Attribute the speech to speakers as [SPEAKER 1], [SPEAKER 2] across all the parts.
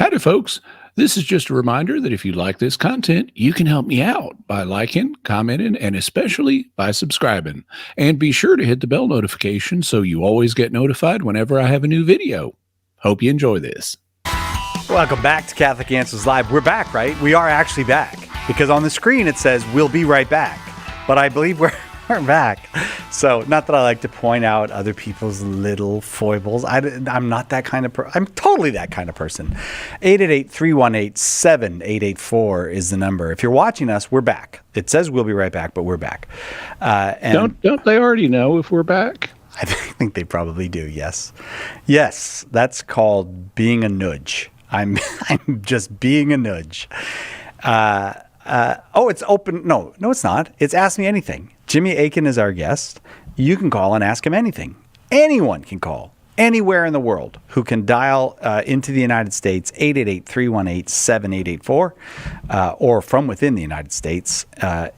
[SPEAKER 1] Howdy, folks. This is just a reminder that if you like this content, you can help me out by liking, commenting, and especially by subscribing. And be sure to hit the bell notification so you always get notified whenever I have a new video. Hope you enjoy this.
[SPEAKER 2] Welcome back to Catholic Answers Live. We're back, right? We are actually back because on the screen it says we'll be right back. But I believe we're back. So, not that I like to point out other people's little foibles. I'm not that kind of I'm totally that kind of person. 888-318-7884 is the number. If you're watching us, we're back. It says we'll be right back, but we're back.
[SPEAKER 1] And don't they already know if we're back?
[SPEAKER 2] I think they probably do, yes. Yes, that's called being a nudge. I'm just being a nudge. It's open. No, it's not. It's Ask Me Anything. Jimmy Akin is our guest. You can call and ask him anything. Anyone can call anywhere in the world who can dial into the United States, 888-318-7884, or from within the United States.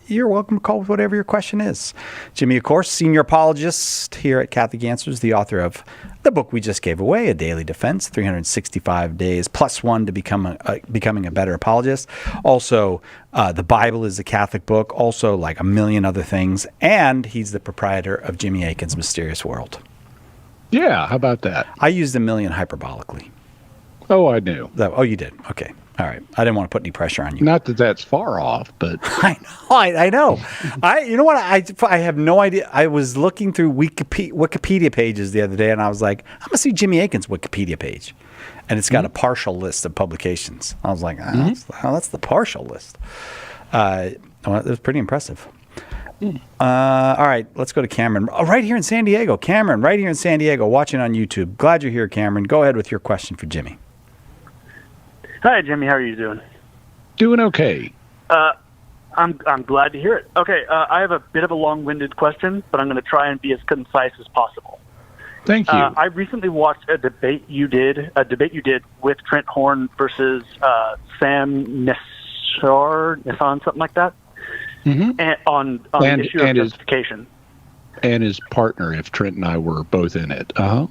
[SPEAKER 2] You're welcome to call with whatever your question is. Jimmy, of course, senior apologist here at Catholic Answers, the author of the book we just gave away, A Daily Defense, 365 Days +1 to becoming a better apologist. Also, the Bible is a Catholic book, also like a million other things. And he's the proprietor of Jimmy Akin's Mysterious World.
[SPEAKER 1] Yeah, how about that?
[SPEAKER 2] I used a million hyperbolically.
[SPEAKER 1] Oh, I knew.
[SPEAKER 2] Oh, you did? Okay. All right. I didn't want to put any pressure on you.
[SPEAKER 1] Not that that's far off, but...
[SPEAKER 2] I know. You know what? I have no idea. I was looking through Wikipedia pages the other day, and I was like, I'm going to see Jimmy Akin's Wikipedia page. And it's got a partial list of publications. I was like, that's the partial list. It was pretty impressive. All right, let's go to Cameron. Right here in San Diego. Cameron, right here in San Diego, watching on YouTube. Glad you're here, Cameron. Go ahead with your question for Jimmy.
[SPEAKER 3] Hi, Jimmy. How are you doing?
[SPEAKER 1] Doing okay.
[SPEAKER 3] I'm glad to hear it. Okay, I have a bit of a long-winded question, but I'm going to try and be as concise as possible.
[SPEAKER 1] Thank you.
[SPEAKER 3] I recently watched a debate you did with Trent Horn versus Sam Nissan, something like that.
[SPEAKER 1] Mm-hmm.
[SPEAKER 3] And on the issue of justification.
[SPEAKER 1] And his partner, if Trent and I were both in it. Uh-huh.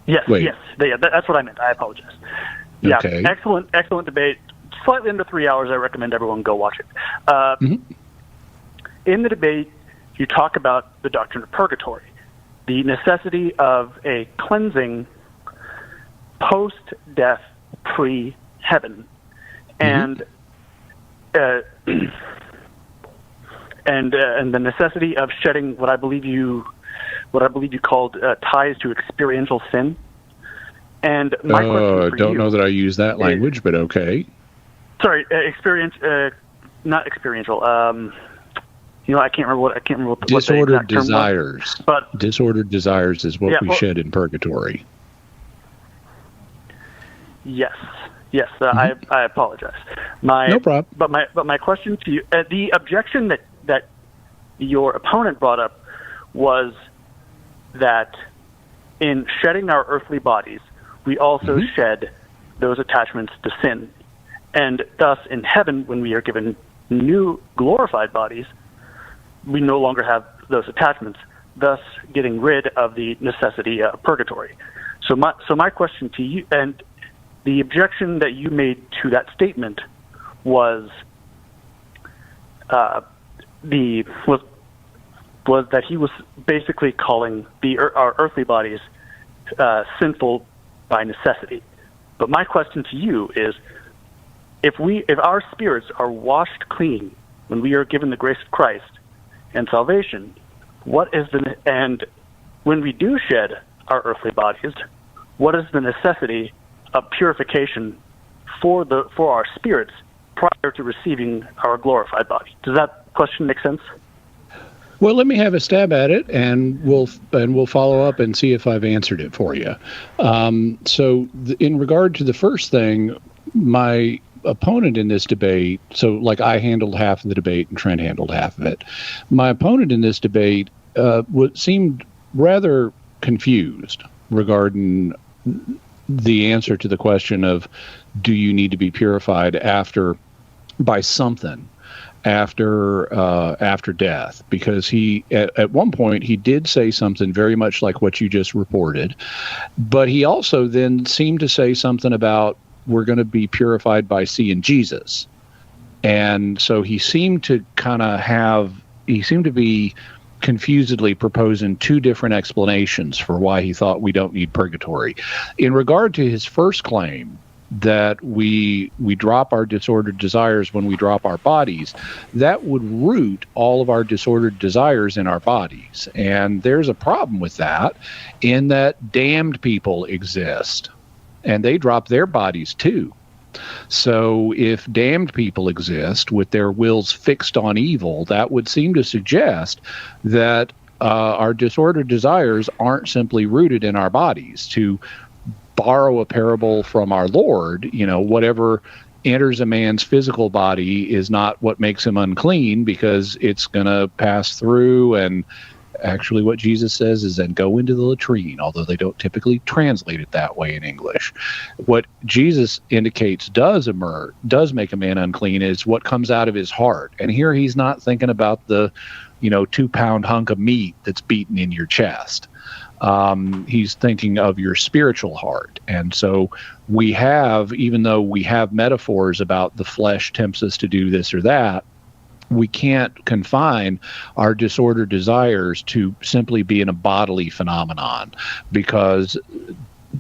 [SPEAKER 3] Yes, yes. That's what I meant. I apologize. Yeah,
[SPEAKER 1] okay.
[SPEAKER 3] Excellent debate. Slightly under 3 hours. I recommend everyone go watch it. In the debate, you talk about the doctrine of purgatory, the necessity of a cleansing post-death, pre-heaven, and the necessity of shedding what I believe you called ties to experiential sin. And my question for
[SPEAKER 1] don't know that I use that language, but okay.
[SPEAKER 3] Sorry, not experiential. I can't remember what
[SPEAKER 1] disordered
[SPEAKER 3] the exact
[SPEAKER 1] desires.
[SPEAKER 3] Term was, but
[SPEAKER 1] disordered desires is what we shed in purgatory.
[SPEAKER 3] Yes. I apologize.
[SPEAKER 1] No problem.
[SPEAKER 3] But my question to you, the objection that your opponent brought up was that in shedding our earthly bodies, we also shed those attachments to sin. And thus, in heaven, when we are given new glorified bodies, we no longer have those attachments, thus getting rid of the necessity of purgatory. So my question to you, and the objection that you made to that statement was that he was basically calling our earthly bodies sinful by necessity. But my question to you is, if our spirits are washed clean when we are given the grace of Christ and salvation, and when we do shed our earthly bodies, what is the necessity of purification for our spirits prior to receiving our glorified body? Does that question make sense?
[SPEAKER 1] Well, let me have a stab at it, and we'll follow up and see if I've answered it for you. In regard to the first thing, my opponent in this debate, so like I handled half of the debate and Trent handled half of it. My opponent in this debate seemed rather confused regarding the answer to the question of, do you need to be purified by something after death? Because he at one point he did say something very much like what you just reported, but he also then seemed to say something about we're going to be purified by seeing Jesus. And so he seemed to be confusedly proposing two different explanations for why he thought we don't need purgatory. In regard to his first claim, that we drop our disordered desires when we drop our bodies, that would root all of our disordered desires in our bodies. And there's a problem with that, in that damned people exist, and they drop their bodies too. So if damned people exist with their wills fixed on evil, that would seem to suggest that our disordered desires aren't simply rooted in our bodies. To borrow a parable from our Lord, whatever enters a man's physical body is not what makes him unclean, because it's going to pass through. And actually what Jesus says is then go into the latrine, although they don't typically translate it that way in English. What Jesus indicates does make a man unclean is what comes out of his heart. And here he's not thinking about the 2-pound hunk of meat that's beaten in your chest. He's thinking of your spiritual heart. And so we have, even though we have metaphors about the flesh tempts us to do this or that, we can't confine our disordered desires to simply being a bodily phenomenon, because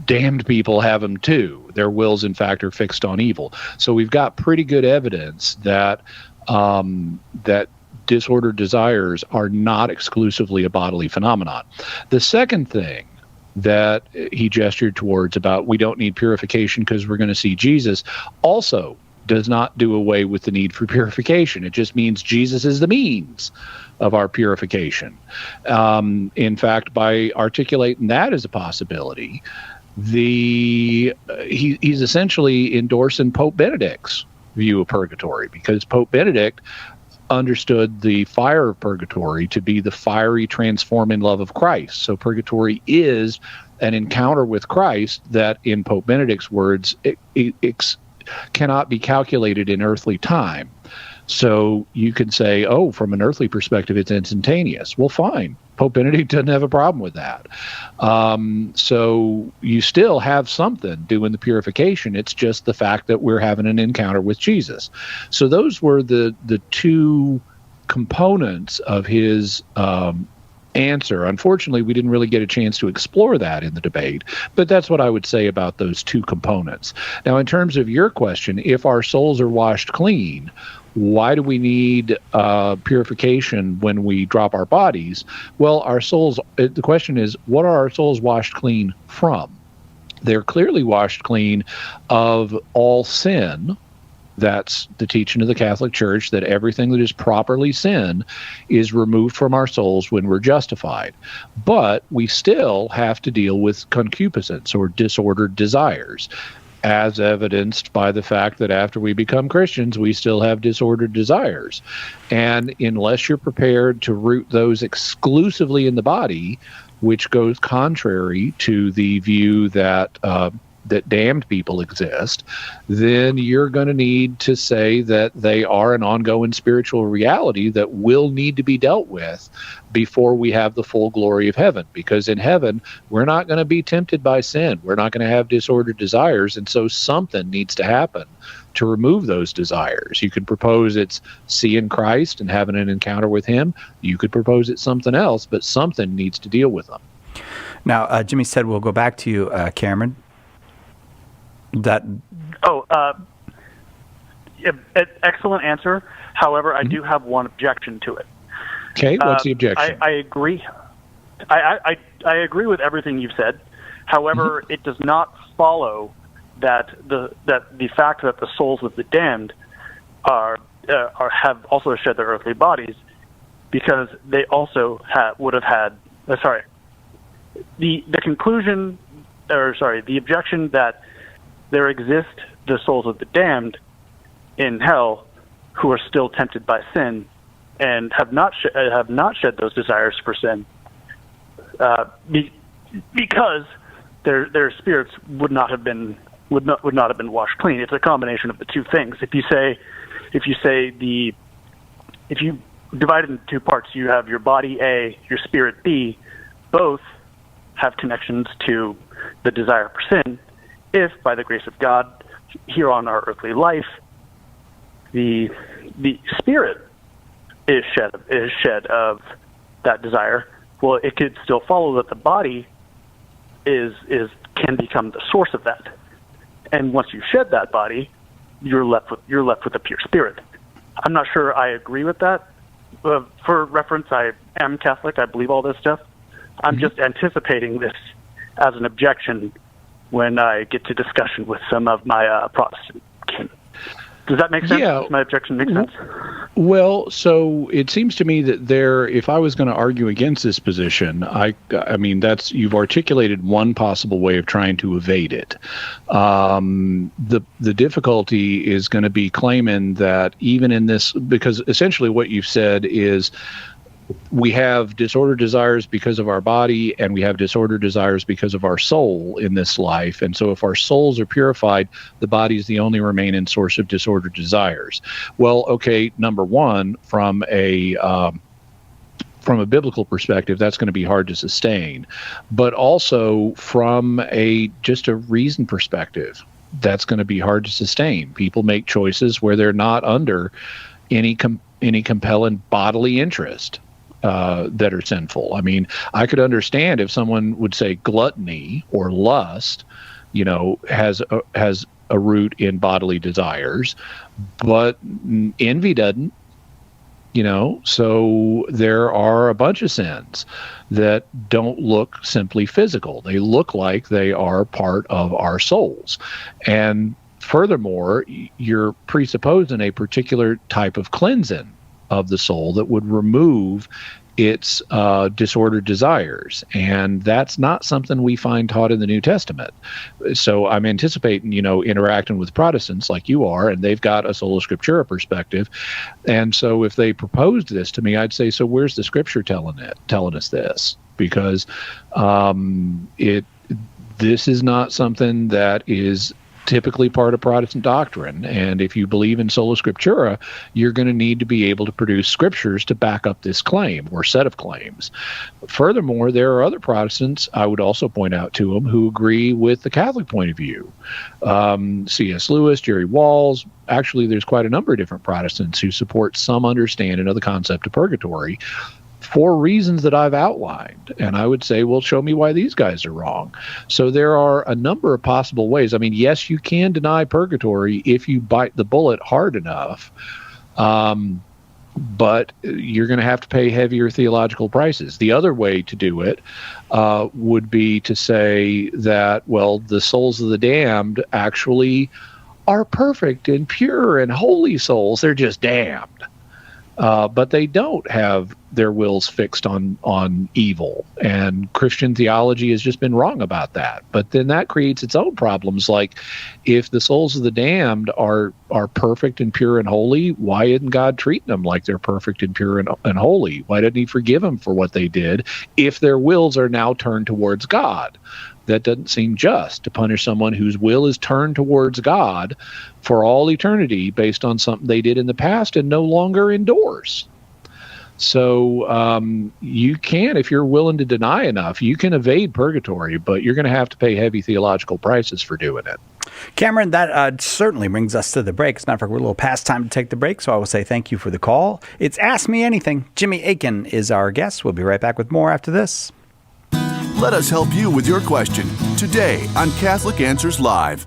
[SPEAKER 1] damned people have them too. Their wills, in fact, are fixed on evil. So we've got pretty good evidence that that disordered desires are not exclusively a bodily phenomenon. The second thing that he gestured towards about we don't need purification because we're going to see Jesus also does not do away with the need for purification. It just means Jesus is the means of our purification. In fact, by articulating that as a possibility, he's essentially endorsing Pope Benedict's view of purgatory, because Pope Benedict understood the fire of purgatory to be the fiery transforming love of Christ. So purgatory is an encounter with Christ that, in Pope Benedict's words, it cannot be calculated in earthly time. So you can say, oh, from an earthly perspective, it's instantaneous. Well, fine. Pope Benedict doesn't have a problem with that. So you still have something doing the purification. It's just the fact that we're having an encounter with Jesus. So those were the two components of his answer. Unfortunately, we didn't really get a chance to explore that in the debate, but that's what I would say about those two components. Now, in terms of your question, if our souls are washed clean, why do we need purification when we drop our bodies? Well, our souls, the question is, what are our souls washed clean from? They're clearly washed clean of all sin. That's the teaching of the Catholic Church, that everything that is properly sin is removed from our souls when we're justified. But we still have to deal with concupiscence or disordered desires, as evidenced by the fact that after we become Christians, we still have disordered desires. And unless you're prepared to root those exclusively in the body, which goes contrary to the view that that damned people exist, then you're going to need to say that they are an ongoing spiritual reality that will need to be dealt with before we have the full glory of heaven. Because in heaven, we're not going to be tempted by sin. We're not going to have disordered desires. And so something needs to happen to remove those desires. You could propose it's seeing Christ and having an encounter with him. You could propose it's something else, but something needs to deal with them.
[SPEAKER 2] Now, Jimmy said we'll go back to you, Cameron.
[SPEAKER 3] Excellent answer. However, I do have one objection to it.
[SPEAKER 1] Okay, what's the objection?
[SPEAKER 3] I agree. I agree with everything you've said. However, it does not follow that the fact that the souls of the damned have also shed their earthly bodies, because they also would have had. The conclusion, the objection that there exist the souls of the damned in hell who are still tempted by sin and have not shed those desires for sin, because their spirits would not have been washed clean. It's a combination of the two things. If you divide it into two parts, you have your body A, your spirit B. Both have connections to the desire for sin. If, by the grace of God, here on our earthly life, the spirit is shed of that desire. Well, it could still follow that the body can become the source of that. And once you shed that body, you're left with a pure spirit. I'm not sure I agree with that. For reference, I am Catholic. I believe all this stuff. I'm just anticipating this as an objection when I get to discussion with some of my Protestant kin. Does that make sense?
[SPEAKER 1] Yeah.
[SPEAKER 3] Does my objection make sense?
[SPEAKER 1] Well, so it seems to me that if I was going to argue against this position, I mean, you've articulated one possible way of trying to evade it. The difficulty is going to be claiming that even in this, because essentially what you've said is, we have disordered desires because of our body, and we have disordered desires because of our soul in this life. And so if our souls are purified, the body is the only remaining source of disordered desires. Well, okay, number one, from a biblical perspective, that's going to be hard to sustain. But also from just a reason perspective, that's going to be hard to sustain. People make choices where they're not under any compelling bodily interest that are sinful. I mean, I could understand if someone would say gluttony or lust, has a root in bodily desires, but envy doesn't. So there are a bunch of sins that don't look simply physical. They look like they are part of our souls. And furthermore, you're presupposing a particular type of cleansing of the soul that would remove its disordered desires. And that's not something we find taught in the New Testament. So I'm anticipating, interacting with Protestants like you are, and they've got a sola scriptura perspective. And so if they proposed this to me, I'd say, so where's the scripture telling us this? Because this is not something that is typically part of Protestant doctrine. And if you believe in sola scriptura, you're going to need to be able to produce scriptures to back up this claim or set of claims. Furthermore, there are other Protestants, I would also point out to them, who agree with the Catholic point of view. C.S. Lewis, Jerry Walls, actually there's quite a number of different Protestants who support some understanding of the concept of purgatory for reasons that I've outlined. And I would say, well, show me why these guys are wrong. So there are a number of possible ways. I mean, yes, you can deny purgatory if you bite the bullet hard enough, but you're going to have to pay heavier theological prices. The other way to do it would be to say that, well, the souls of the damned actually are perfect and pure and holy souls. They're just damned. But they don't have their wills fixed on evil, and Christian theology has just been wrong about that. But then that creates its own problems. Like, if the souls of the damned are perfect and pure and holy, why isn't God treating them like they're perfect and pure and holy? Why didn't He forgive them for what they did if their wills are now turned towards God? That doesn't seem just, to punish someone whose will is turned towards God for all eternity based on something they did in the past and no longer endorse. So you can, if you're willing to deny enough, you can evade purgatory, but you're going to have to pay heavy theological prices for doing it.
[SPEAKER 2] Cameron, that certainly brings us to the break. As a matter of fact, we're a little past time to take the break, so I will say thank you for the call. It's Ask Me Anything. Jimmy Akin is our guest. We'll be right back with more after this.
[SPEAKER 4] Let us help you with your question today on Catholic Answers Live.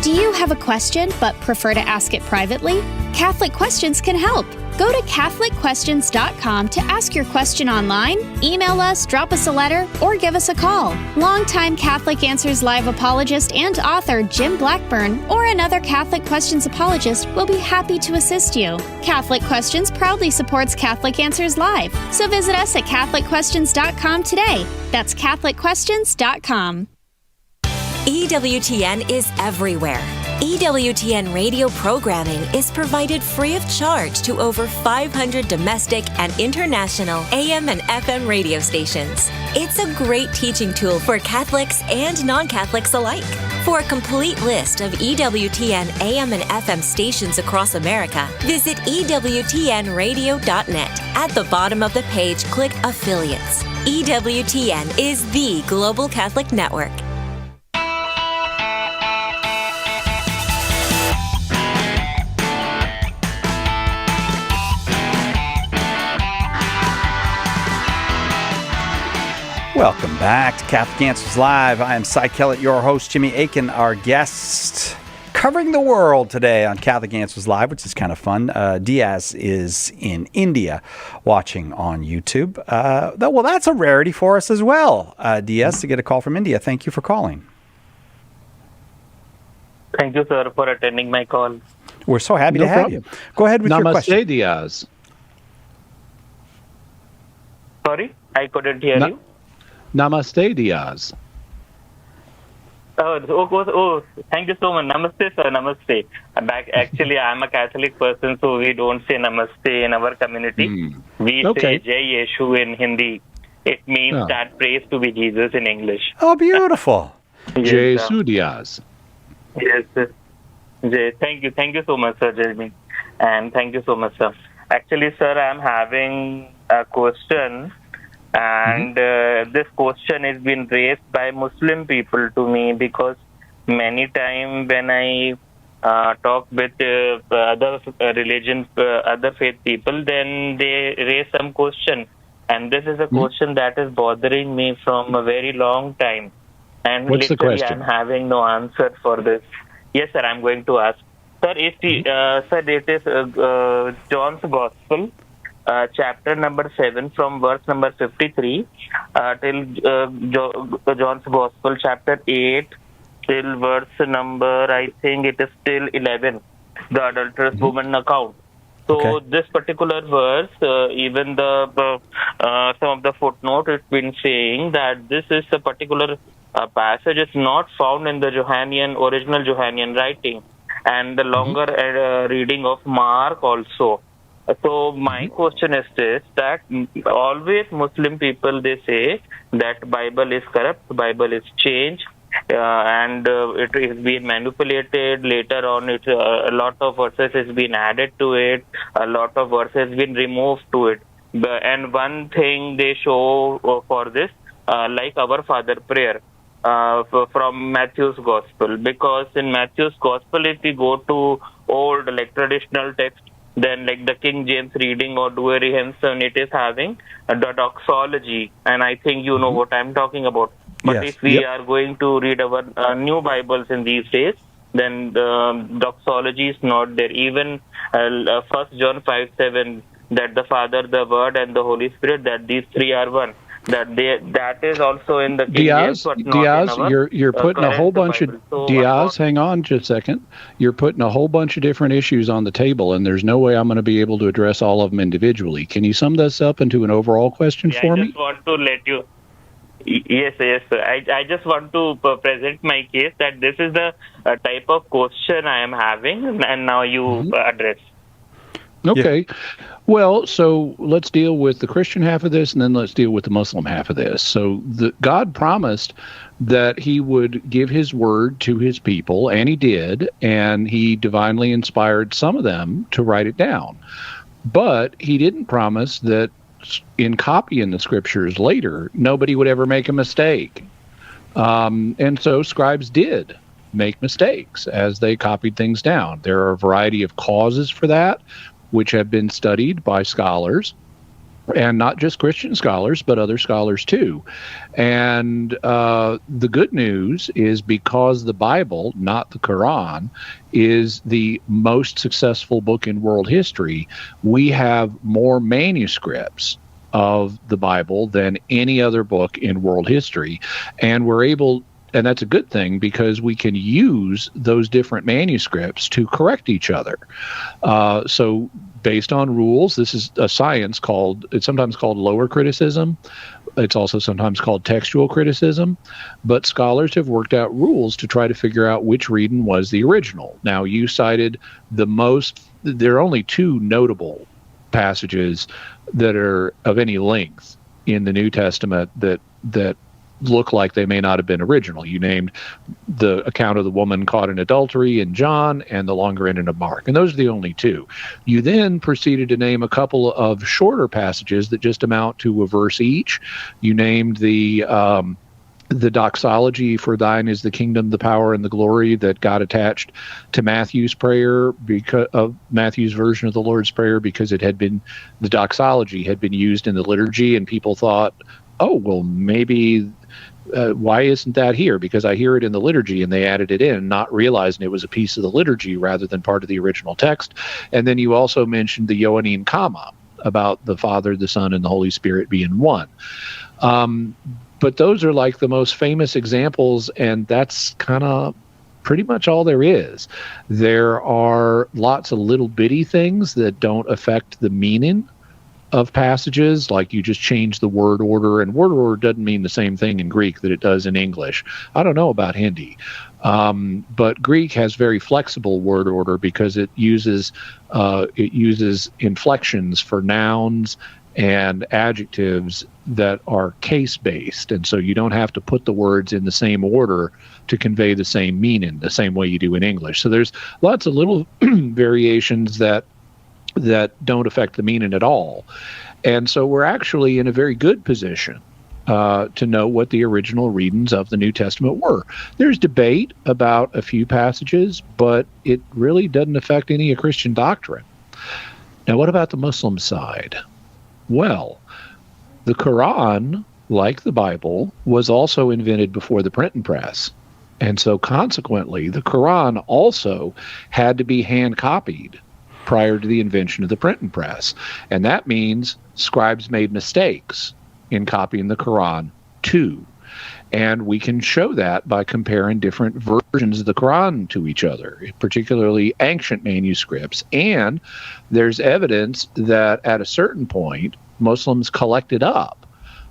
[SPEAKER 5] Do you have a question but prefer to ask it privately? Catholic Questions can help. Go to CatholicQuestions.com to ask your question online, email us, drop us a letter, or give us a call. Longtime Catholic Answers Live apologist and author Jim Blackburn or another Catholic Questions apologist will be happy to assist you. Catholic Questions proudly supports Catholic Answers Live, so visit us at CatholicQuestions.com today. That's CatholicQuestions.com.
[SPEAKER 6] EWTN is everywhere. EWTN radio programming is provided free of charge to over 500 domestic and international AM and FM radio stations. It's a great teaching tool for Catholics and non-Catholics alike. For a complete list of EWTN AM and FM stations across America, visit EWTNradio.net. At the bottom of the page, click Affiliates. EWTN is the global Catholic network.
[SPEAKER 2] Welcome back to Catholic Answers Live. I am Cy Kellett, your host. Jimmy Akin, our guest, covering the world today on Catholic Answers Live, which is kind of fun. Diaz is in India watching on YouTube. Well, that's a rarity for us as well, Diaz, to get a call from India. Thank you for calling.
[SPEAKER 7] Thank you, sir, for attending my call.
[SPEAKER 2] We're so happy to have you. Go ahead with your question.
[SPEAKER 1] Namaste, Diaz.
[SPEAKER 7] Sorry, I couldn't hear you.
[SPEAKER 1] Namaste, Diaz.
[SPEAKER 7] Oh, thank you so much. Namaste, sir. Namaste. Actually, I'm a Catholic person, so we don't say namaste in our community. We say Jai Yeshu in Hindi. It means that praise to be Jesus in English.
[SPEAKER 2] Oh, beautiful.
[SPEAKER 1] Jai Yesu, Diaz.
[SPEAKER 7] Yes, sir. Thank you. Thank you so much, sir, Jeremy. And thank you so much, sir. Actually, sir, I'm having a question. And this question has been raised by Muslim people to me because many times when I talk with other religion, other faith people, then they raise some question. And this is a question that is bothering me from a very long time. And
[SPEAKER 1] what's the question?
[SPEAKER 7] I'm having no answer for this. Yes, sir, I'm going to ask. Sir, it is John's Gospel. Chapter number 7 from verse number 53 till John's Gospel chapter 8 till verse number, I think it is till 11, the adulterous woman account. So this particular verse, even the some of the footnote, it's been saying that this is a particular passage is not found in the original Johannine writing, and the longer reading of Mark also. So my question is this, that always Muslim people, they say that Bible is corrupt, Bible is changed, and it is being manipulated. Later on, a lot of verses has been added to it, a lot of verses has been removed to it. And one thing they show for this, like our Father prayer from Matthew's Gospel, because in Matthew's Gospel, if we go to old, like traditional text, then like the King James reading or Douay Hempson, it is having the doxology, and I think you know what I'm talking about. But if we are going to read our new Bibles in these days, then the doxology is not there. Even 1 John 5:7, that the Father, the Word, and the Holy Spirit, that these three are one. That is also in the King James, but not
[SPEAKER 1] Diaz,
[SPEAKER 7] in our,
[SPEAKER 1] you're putting a whole bunch
[SPEAKER 7] Bible.
[SPEAKER 1] of Diaz. Hang on just a second. You're putting a whole bunch of different issues on the table, and there's no way I'm going to be able to address all of them individually. Can you sum this up into an overall question for me?
[SPEAKER 7] I just want to let you. Yes, sir. I just want to present my case that this is the type of question I am having, and now you address.
[SPEAKER 1] Okay. Well, so let's deal with the Christian half of this, and then let's deal with the Muslim half of this. So God promised that he would give his word to his people, and he did, and he divinely inspired some of them to write it down. But he didn't promise that in copying the scriptures later, nobody would ever make a mistake. And so scribes did make mistakes as they copied things down. There are a variety of causes for that, which have been studied by scholars, and not just Christian scholars, but other scholars too. And the good news is, because the Bible, not the Quran, is the most successful book in world history, we have more manuscripts of the Bible than any other book in world history. And we're able, and that's a good thing, because we can use those different manuscripts to correct each other. So based on rules, this is a science it's sometimes called lower criticism. It's also sometimes called textual criticism. But scholars have worked out rules to try to figure out which reading was the original. Now, you cited there are only two notable passages that are of any length in the New Testament that look like they may not have been original. You named the account of the woman caught in adultery in John and the longer ending of Mark, and those are the only two. You then proceeded to name a couple of shorter passages that just amount to a verse each. You named the doxology, for thine is the kingdom, the power, and the glory, that got attached to Matthew's prayer, because of Matthew's version of the Lord's Prayer, because the doxology had been used in the liturgy, and people thought, oh, well, maybe why isn't that here? Because I hear it in the liturgy and they added it in, not realizing it was a piece of the liturgy rather than part of the original text. And then you also mentioned the Johannine comma about the Father, the Son, and the Holy Spirit being one. But those are like the most famous examples, and that's kind of pretty much all there is. There are lots of little bitty things that don't affect the meaning of passages, like you just change the word order, and word order doesn't mean the same thing in Greek that it does in English. I don't know about Hindi, but Greek has very flexible word order because it uses inflections for nouns and adjectives that are case-based, and so you don't have to put the words in the same order to convey the same meaning the same way you do in English. So there's lots of little variations that don't affect the meaning at all. And so we're actually in a very good position to know what the original readings of the New Testament were. There's debate about a few passages, but it really doesn't affect any of Christian doctrine. Now, what about the Muslim side? Well, the Quran, like the Bible, was also invented before the printing press. And so consequently, the Quran also had to be hand copied prior to the invention of the printing press. And that means scribes made mistakes in copying the Quran too. And we can show that by comparing different versions of the Quran to each other, particularly ancient manuscripts. And there's evidence that at a certain point, Muslims collected up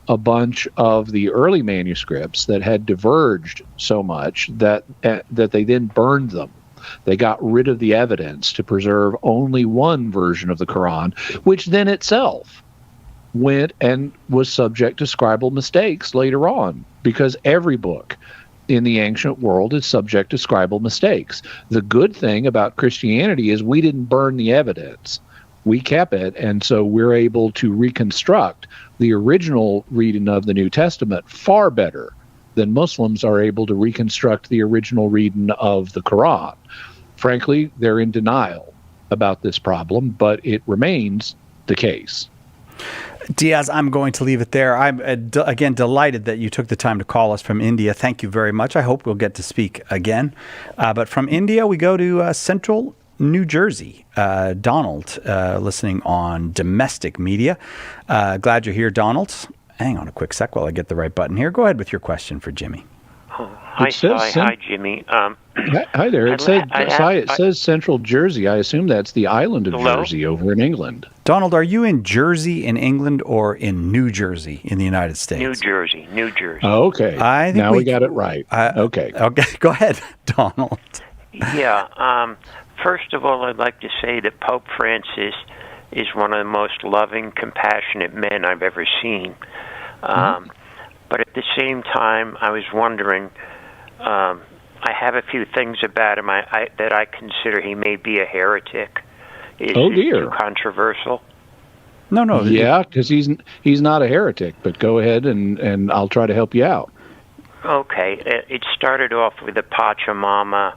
[SPEAKER 1] a bunch of the early manuscripts that had diverged so much that they then burned them. They got rid of the evidence to preserve only one version of the Quran, which then itself went and was subject to scribal mistakes later on, because every book in the ancient world is subject to scribal mistakes. The good thing about Christianity is we didn't burn the evidence. We kept it, and so we're able to reconstruct the original reading of the New Testament far better than Muslims are able to reconstruct the original reading of the Quran. Frankly, they're in denial about this problem, but it remains the case.
[SPEAKER 2] Diaz, I'm going to leave it there. I'm, again, delighted that you took the time to call us from India. Thank you very much. I hope we'll get to speak again. But from India, we go to Central New Jersey. Donald, listening on domestic media. Glad you're here, Donald. Hang on a quick sec while I get the right button here. Go ahead with your question for Jimmy.
[SPEAKER 8] Hi, hi, Jimmy.
[SPEAKER 1] Hi there. It says Central Jersey. I assume that's the island of Jersey over in England.
[SPEAKER 2] Donald, are you in Jersey in England or in New Jersey in the United States?
[SPEAKER 8] New Jersey.
[SPEAKER 1] Oh, okay.
[SPEAKER 2] I think
[SPEAKER 1] now we got it right. Okay.
[SPEAKER 2] Okay. Go ahead, Donald.
[SPEAKER 8] Yeah. First of all, I'd like to say that Pope Francis is one of the most loving, compassionate men I've ever seen. But at the same time, I was wondering, I have a few things about him that I consider he may be a heretic. Is it too controversial?
[SPEAKER 2] No.
[SPEAKER 1] Yeah, because he's not a heretic, but go ahead and I'll try to help you out.
[SPEAKER 8] Okay. It started off with the Pachamama,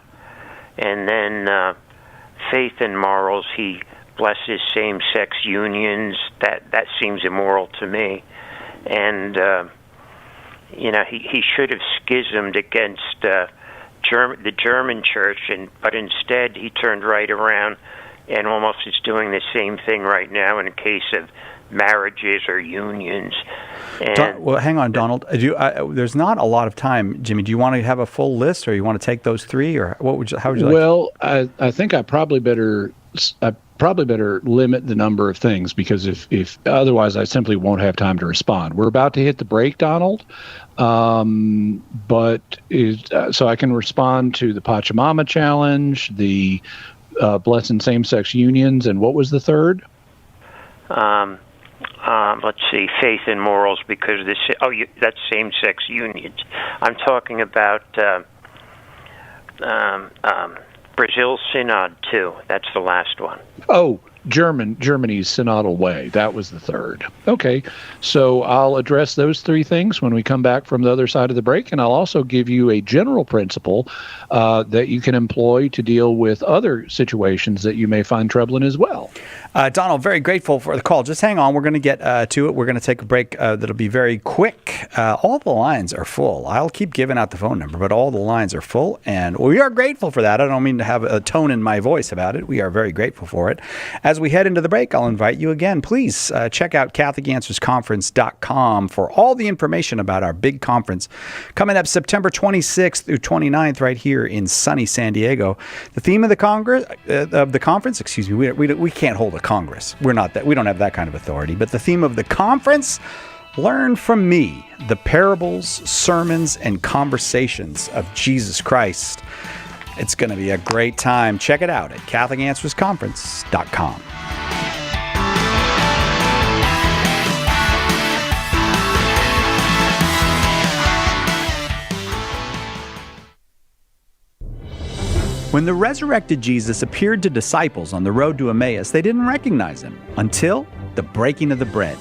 [SPEAKER 8] and then faith and morals. He blesses same-sex unions. That seems immoral to me. And he should have schismed against the German church, but instead he turned right around and almost is doing the same thing right now in case of marriages or unions.
[SPEAKER 2] Well, hang on, Donald. There's not a lot of time, Jimmy. Do you want to have a full list, or you want to take those three, or how would you like?
[SPEAKER 1] Well, I think I probably better limit the number of things, because if otherwise I simply won't have time to respond. We're about to hit the break, Donald, so I can respond to the Pachamama challenge, the blessing same-sex unions, and what was the third?
[SPEAKER 8] Let's see, faith and morals, because that's same-sex unions. I'm talking about Brazil Synod too. That's the last one.
[SPEAKER 1] Oh, Germany's synodal way. That was the third. Okay, so I'll address those three things when we come back from the other side of the break, and I'll also give you a general principle that you can employ to deal with other situations that you may find troubling as well.
[SPEAKER 2] Donald, very grateful for the call. Just hang on. We're going to get to it. We're going to take a break that'll be very quick. All the lines are full. I'll keep giving out the phone number, but all the lines are full, and we are grateful for that. I don't mean to have a tone in my voice about it. We are very grateful for it. As we head into the break, I'll invite you again. Please check out CatholicAnswersConference.com for all the information about our big conference coming up September 26th through 29th right here in sunny San Diego. The theme of the conference, excuse me, we can't hold a Congress. We don't have that kind of authority. But the theme of the conference, learn from me the parables, sermons, and conversations of Jesus Christ. It's going to be a great time. Check it out at CatholicAnswersConference.com. When the resurrected Jesus appeared to disciples on the road to Emmaus, they didn't recognize him until the breaking of the bread.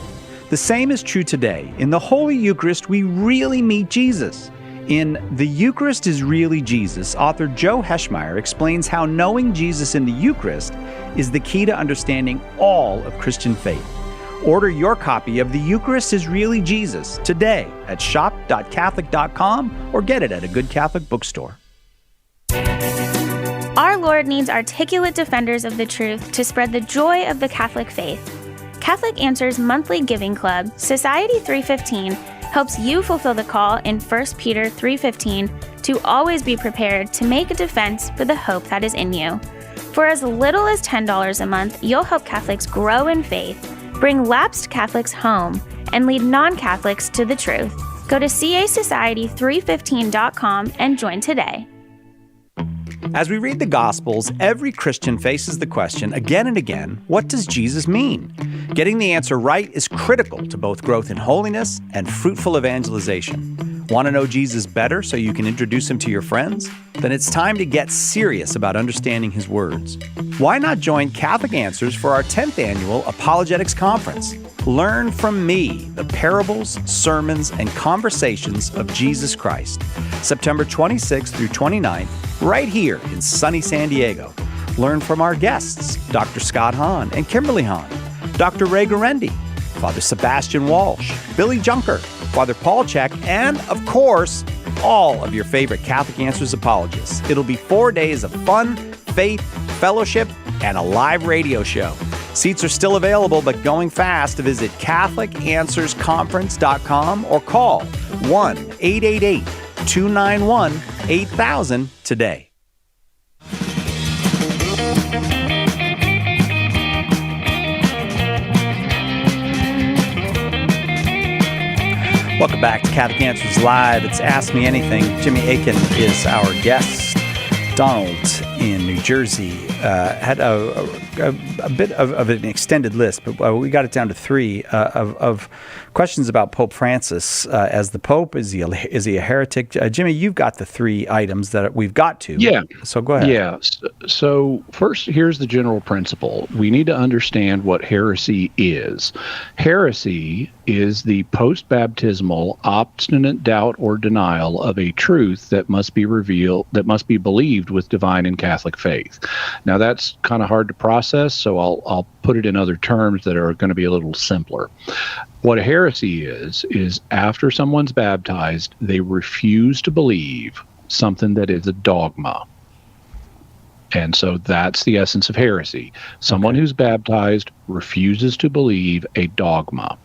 [SPEAKER 2] The same is true today. In the Holy Eucharist, we really meet Jesus. In The Eucharist is Really Jesus, author Joe Heschmeyer explains how knowing Jesus in the Eucharist is the key to understanding all of Christian faith. Order your copy of The Eucharist is Really Jesus today at shop.catholic.com or get it at a good Catholic bookstore.
[SPEAKER 9] Our Lord needs articulate defenders of the truth to spread the joy of the Catholic faith. Catholic Answers monthly giving club, Society 315, helps you fulfill the call in 1 Peter 3:15 to always be prepared to make a defense for the hope that is in you. For as little as $10 a month, you'll help Catholics grow in faith, bring lapsed Catholics home, and lead non-Catholics to the truth. Go to casociety315.com and join today.
[SPEAKER 2] As we read the Gospels, every Christian faces the question again and again, what does Jesus mean? Getting the answer right is critical to both growth in holiness and fruitful evangelization. Want to know Jesus better so you can introduce him to your friends? Then it's time to get serious about understanding his words. Why not join Catholic Answers for our 10th annual Apologetics Conference? Learn from me the parables, sermons, and conversations of Jesus Christ. September 26th through 29th, right here in sunny San Diego. Learn from our guests, Dr. Scott Hahn and Kimberly Hahn, Dr. Ray Garendi, Father Sebastian Walsh, Billy Junker, Father Paul Check, and, of course, all of your favorite Catholic Answers apologists. It'll be 4 days of fun, faith, fellowship, and a live radio show. Seats are still available, but going fast. Visit CatholicAnswersConference.com or call 1-888-291-8000 today. Welcome back to Catholic Answers Live. It's Ask Me Anything. Jimmy Akin is our guest. Donald in New Jersey had a bit of an extended list, but we got it down to three of questions about Pope Francis as the Pope. Is he a heretic? Jimmy, you've got the three items that we've got to.
[SPEAKER 1] Yeah.
[SPEAKER 2] So go ahead.
[SPEAKER 1] Yeah. So first, here's the general principle. We need to understand what heresy is. Heresy is the post-baptismal obstinate doubt or denial of a truth that must be revealed, that must be believed with divine and Catholic faith. Now, that's kind of hard to process, so I'll put it in other terms that are going to be a little simpler. What a heresy is after someone's baptized, they refuse to believe something that is a dogma. And so that's the essence of heresy. Someone who's baptized refuses to believe a dogma.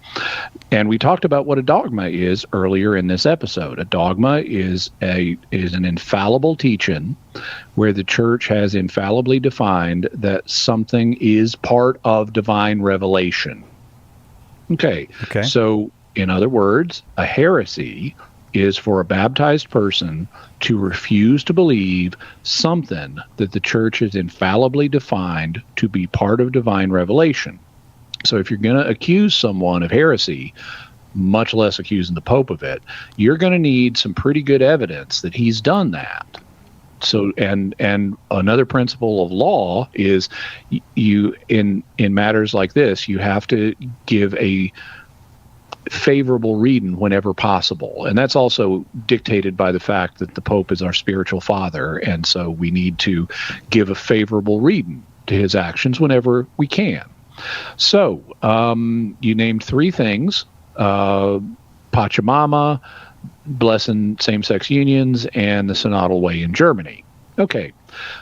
[SPEAKER 1] And we talked about what a dogma is earlier in this episode. A dogma is an infallible teaching where the church has infallibly defined that something is part of divine revelation. Okay. So, in other words, a heresy is for a baptized person to refuse to believe something that the church has infallibly defined to be part of divine revelation. So if you're going to accuse someone of heresy, much less accusing the Pope of it, you're going to need some pretty good evidence that he's done that. So and another principle of law is you in matters like this, you have to give a favorable reading whenever possible. And that's also dictated by the fact that the Pope is our spiritual father, and so we need to give a favorable reading to his actions whenever we can. So you named three things: Pachamama, blessing same-sex unions, and the synodal way in Germany. Okay,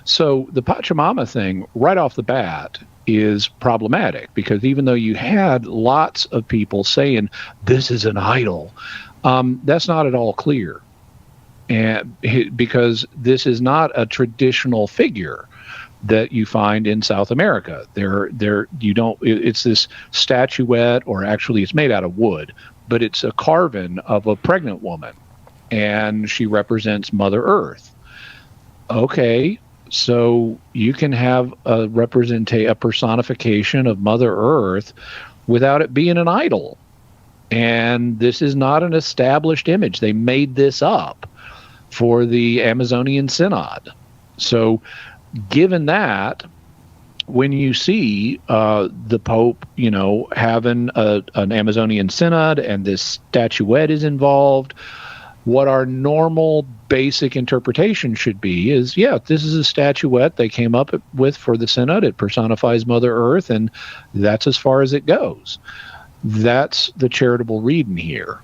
[SPEAKER 1] so the Pachamama thing right off the bat is problematic, because even though you had lots of people saying this is an idol, that's not at all clear, and because this is not a traditional figure that you find in South America. It's this statuette, or actually it's made out of wood, but it's a carving of a pregnant woman, and she represents Mother Earth. Okay, so you can have a personification of Mother Earth without it being an idol. And this is not an established image. They made this up for the Amazonian Synod. So given that, when you see the Pope, having an Amazonian Synod and this statuette is involved, what our normal basic interpretation should be is, this is a statuette they came up with for the Synod. It personifies Mother Earth, and that's as far as it goes. That's the charitable reading here.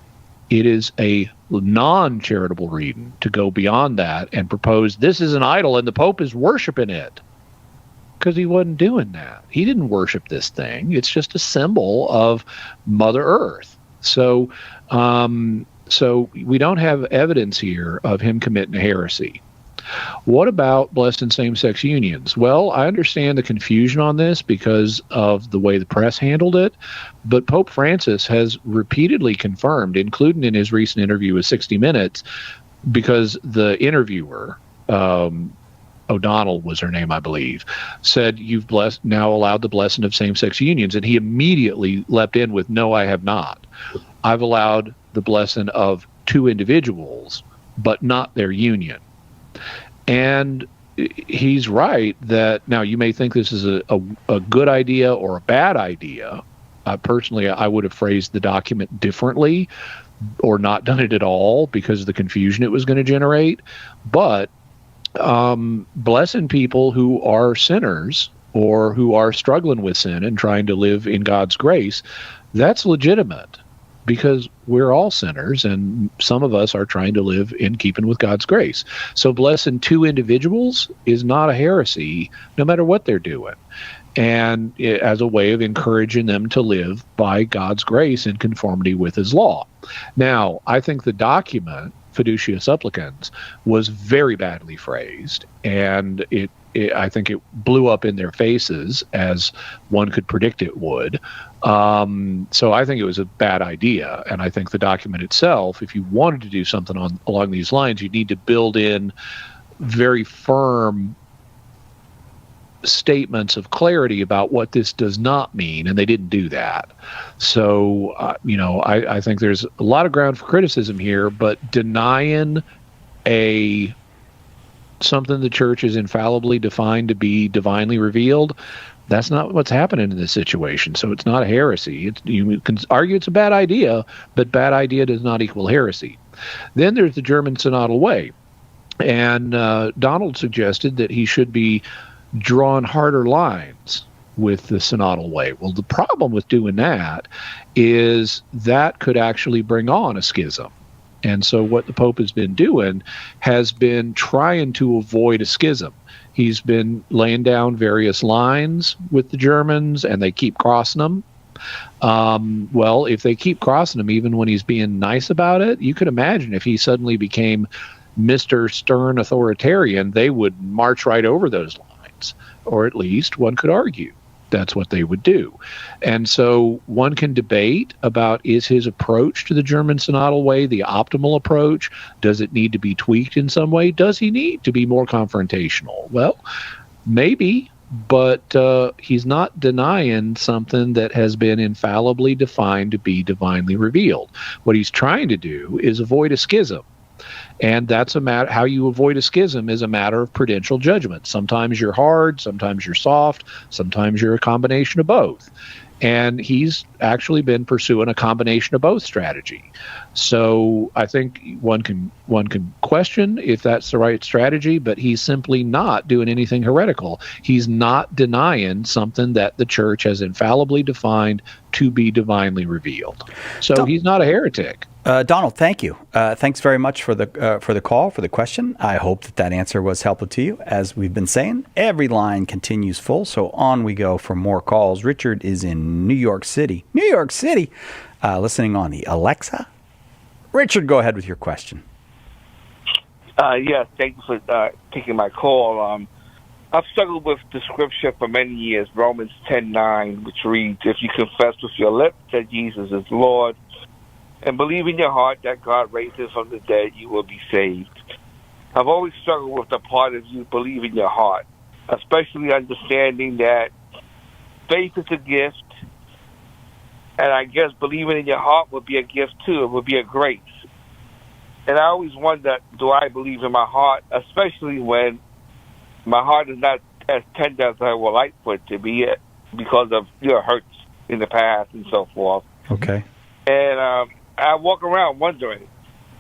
[SPEAKER 1] It is a non-charitable reading to go beyond that and propose this is an idol and the Pope is worshiping it, because he wasn't doing that. He didn't worship this thing. It's just a symbol of Mother Earth. So we don't have evidence here of him committing a heresy. What about blessing same-sex unions? Well, I understand the confusion on this because of the way the press handled it, but Pope Francis has repeatedly confirmed, including in his recent interview with 60 Minutes, because the interviewer, O'Donnell was her name, I believe, said, you've now allowed the blessing of same-sex unions, and he immediately leapt in with, no, I have not. I've allowed the blessing of two individuals, but not their union. And he's right that, now you may think this is a good idea or a bad idea. Personally, I would have phrased the document differently or not done it at all because of the confusion it was going to generate. But blessing people who are sinners or who are struggling with sin and trying to live in God's grace, that's legitimate, because we're all sinners and some of us are trying to live in keeping with God's grace. So blessing two individuals is not a heresy, no matter what they're doing, and as a way of encouraging them to live by God's grace in conformity with his law. Now, I think the document, Fiducia Supplicans, was very badly phrased, and I think it blew up in their faces, as one could predict it would. So I think it was a bad idea, and I think the document itself, if you wanted to do something along these lines, you need to build in very firm statements of clarity about what this does not mean, and they didn't do that. So, I think there's a lot of ground for criticism here, but denying something the church is infallibly defined to be divinely revealed, that's not what's happening in this situation. So it's not a heresy. You can argue it's a bad idea, but bad idea does not equal heresy. Then there's the German synodal way. And Donald suggested that he should be drawn harder lines with the synodal way. Well, the problem with doing that is that could actually bring on a schism. And so what the Pope has been doing has been trying to avoid a schism. He's been laying down various lines with the Germans, and they keep crossing them. Well, if they keep crossing them, even when he's being nice about it, you could imagine if he suddenly became Mr. Stern authoritarian, they would march right over those lines, or at least one could argue that's what they would do. And so one can debate about, is his approach to the German synodal way the optimal approach? Does it need to be tweaked in some way? Does he need to be more confrontational? Well, maybe, but he's not denying something that has been infallibly defined to be divinely revealed. What he's trying to do is avoid a schism. And that's a matter, how you avoid a schism is a matter of prudential judgment. Sometimes you're hard, sometimes you're soft, sometimes you're a combination of both. And he's actually been pursuing a combination of both strategy. So I think one can question if that's the right strategy, but he's simply not doing anything heretical. He's not denying something that the church has infallibly defined to be divinely revealed. So he's not a heretic.
[SPEAKER 2] Donald, thank you. Thanks very much for the call, for the question. I hope that answer was helpful to you. As we've been saying, every line continues full, so on we go for more calls. Richard is in New York City. New York City, listening on the Alexa. Richard, go ahead with your question.
[SPEAKER 10] Yes, thank you for taking my call. I've struggled with the scripture for many years, Romans 10:9, which reads, "If you confess with your lips that Jesus is Lord, and believe in your heart that God raised him from the dead, you will be saved." I've always struggled with the part of you believe in your heart, especially understanding that faith is a gift, and I guess believing in your heart would be a gift too. It would be a grace. And I always wonder, do I believe in my heart, especially when my heart is not as tender as I would like for it to be because of hurts in the past and so forth.
[SPEAKER 2] Okay.
[SPEAKER 10] And I walk around wondering,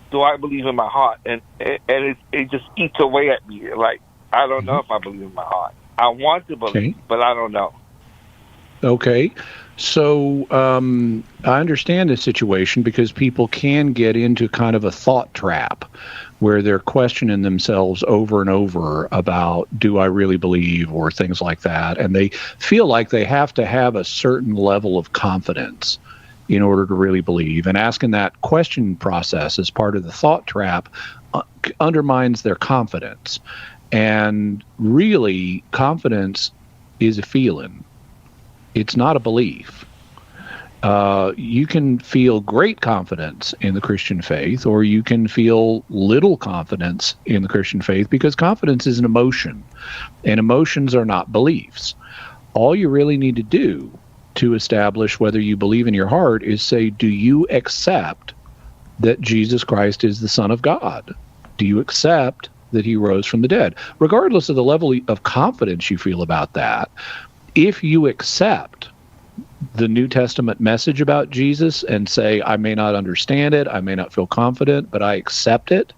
[SPEAKER 10] do I believe in my heart? And it just eats away at me. Like, I don't know if I believe in my heart. I want to believe, but I don't know.
[SPEAKER 1] Okay. So I understand the situation because people can get into kind of a thought trap where they're questioning themselves over and over about, do I really believe, or things like that. And they feel like they have to have a certain level of confidence in order to really believe. And asking that question process as part of the thought trap undermines their confidence. And really, confidence is a feeling. It's not a belief. You can feel great confidence in the Christian faith, or you can feel little confidence in the Christian faith, because confidence is an emotion, and emotions are not beliefs. All you really need to do to establish whether you believe in your heart is say, do you accept that Jesus Christ is the Son of God? Do you accept that he rose from the dead? Regardless of the level of confidence you feel about that, if you accept the New Testament message about Jesus and say, I may not understand it, I may not feel confident, but I accept it,